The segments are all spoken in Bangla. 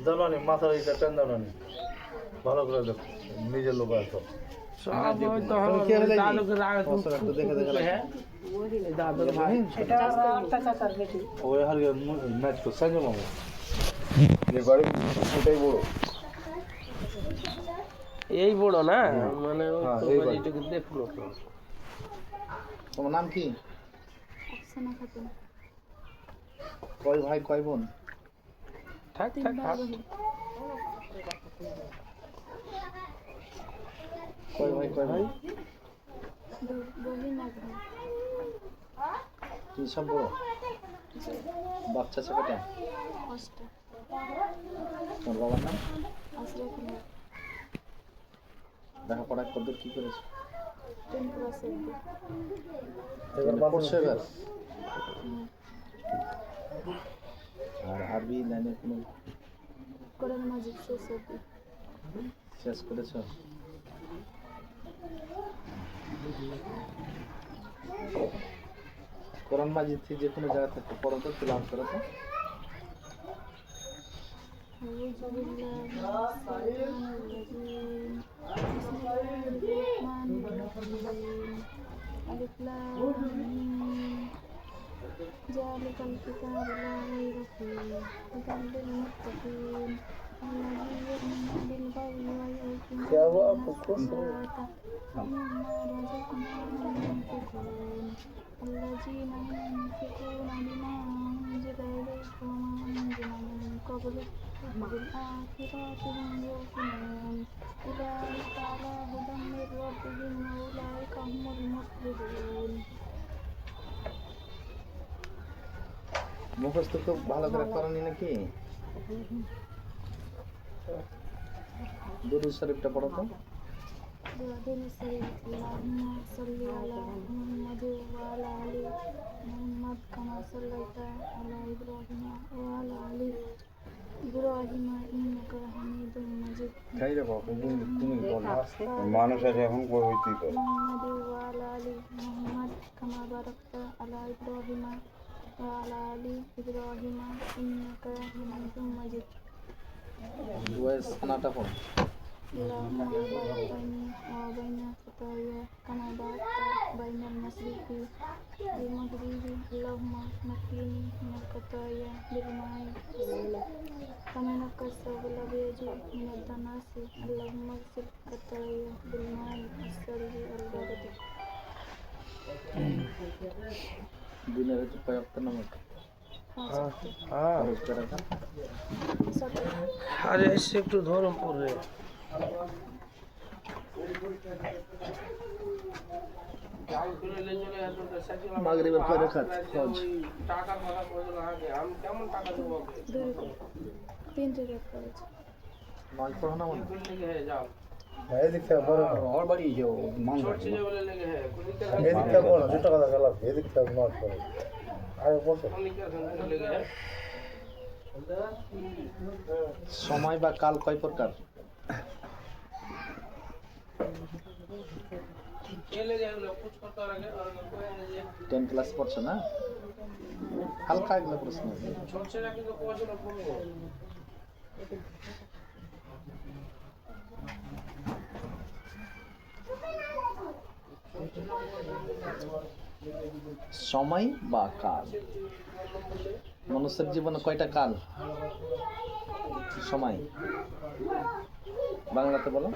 দালানি মাথার এটা পেন দালানি ভালো করে দেখো নিজের লোক আছে এই বড় না মানে দেখলো তো। তোমার নাম কি? কয় ভাই কয় বোন? থাক থাক থাক। কয় ভাই কয় ভাই? তুমি সব বড়? বাচ্চা আছে কটা? তোমার বাবার নাম? লেখাপড়া কতদূর কি করেছো? পড়ছো এবার? আর আরবি লাইনে কোনো শেষ করেছো? কোরআন মাজিদ থেকে যে কোনো জায়গা থেকে পড়ো তো, তিলাওয়াত করো তো। জালিকাল কিতাবু লা রাইবা ফীহি হুদাল লিল মুত্তাকিন আল্লাযীনা ইউ'মিনুনা বিল গায়বি ওয়া yuqiমুনা as-সালাতা wa মিম্মা রাযাকনাহুম yunfiqun الذين ينفقون بما أنزل إليك وما أنزل من قبلك وبالآخرة هم يوقنون أولئك على هدى من ربهم وأولئك هم المفلحون মুখস্থ খুব ভালো করে করনি নাকি? দুরূদ শরীফটা পড়ো তো। اللهم صل على محمد وعلى آل محمد كما صليت على إبراهيم وعلى آل إبراهيم إنك حميد مجيد মানুষ আছে এখন কই হইতেই পারে محمد وعلى آل محمد كما باركت على إبراهيم وعلى آل إبراهيم إنك حميد مجيد দুয়ায় সানাটা পড়ো। اللهم بارك بيني وبين خطاياي كما باركت بين المشرق والمغرب اللهم نقني من الخطايا بالماء كما ينقى الثوب الأبيض من الدنس اللهم اغسل خطاياي بالماء الثلج والبرد দিনের হচ্ছে কয়েকটা নামাজ ফরজ করে না? আরে এসে একটু ধরম পড়ে মাগরিবের কয় রাকাত ফরজ? তিন রাকাত ফরজ নয় পড়ো না মনে? এদিক থেকে বড় আমার বাড়ি যাও মাংস এদিক থেকে বড় দুটো কথা গেল এদিক থেকে নট করে আরে বসো সময় বা কাল কয় প্রকার? 10 ক্লাস পড়ছো না? হালকা এগুলো প্রশ্ন। সময় বা কাল, মানুষের জীবনে কয়টা কাল? সময় বাংলাতে বলো।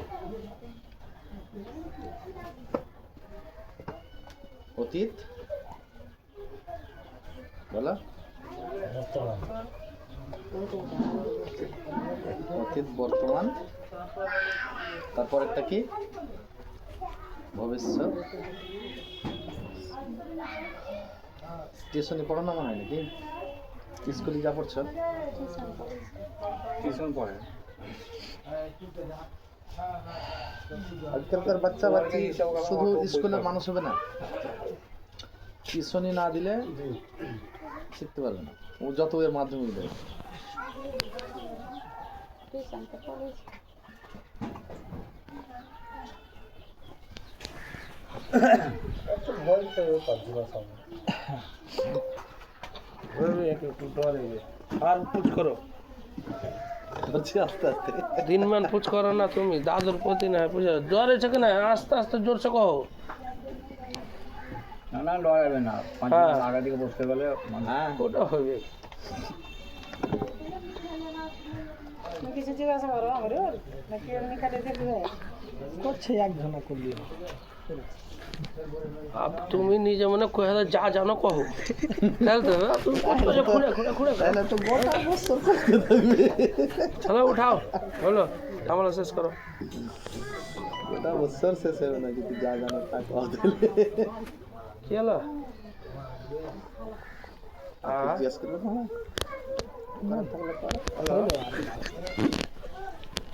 অতীত বলো। অতীত, বর্তমান, তারপর একটা কি? ভবিষ্যৎ। টিউশনে পড়ানো মনে হয় নাকি? স্কুলে যা পড়ছো? টিউশন পড়ে আজকালকার বাচ্চা বাচ্চি শুধু স্কুলের মানুষ হবে না, টিউশনি না দিলে শিখতে পারবে না। ও যত এর মাধ্যমিক দেয়। একটু ভয় পেয়ে পাচ্ছি না সামনে একটু ডরে আর পুজ করো ধরছি আস্তে আস্তে দিনমান পুজ করো না তুমি দাদুর প্রতি না পুজো জ্বর এসে কিনা আস্তে আস্তে জোরসে কহো না ডরাবে না হ্যাঁ। আগা দিকে বসতে গেলে হ্যাঁ ওটা হবে তুমি নিজে মনে কয়ে যা জানো কহো তাহলে তো তুমি খুঁড়ে খুঁড়ে খুঁড়ে খুঁড়ে তাহলে তো গোটা বছর করতে থাকবে চলো উঠাও বলো ঝামেলা শেষ করো গোটা বছর শেষ হবে না যদি যা জানো তা কথা কি হলো জিজ্ঞেস করবো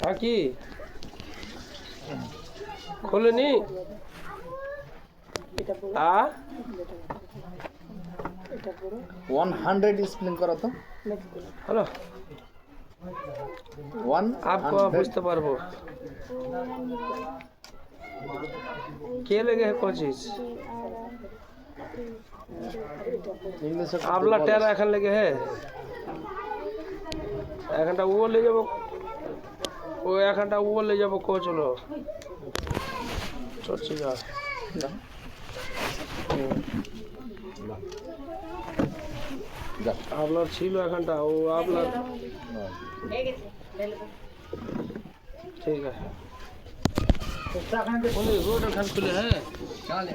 হ্যাঁ কি খোলেনি আ 100 স্প্লিন করো তো হলো 100 आपको बुझते पारबो के लगे है कोई चीज इंग्लिश आपला टेरा এখন লেগে হে এখানটা ও ले যাব ও এখানটা ও ले যাব কো চলো চলছি যা আপনার ছিল এখানটা ও আপনার ঠিক আছে রোড এখান খুলে হ্যাঁ চলে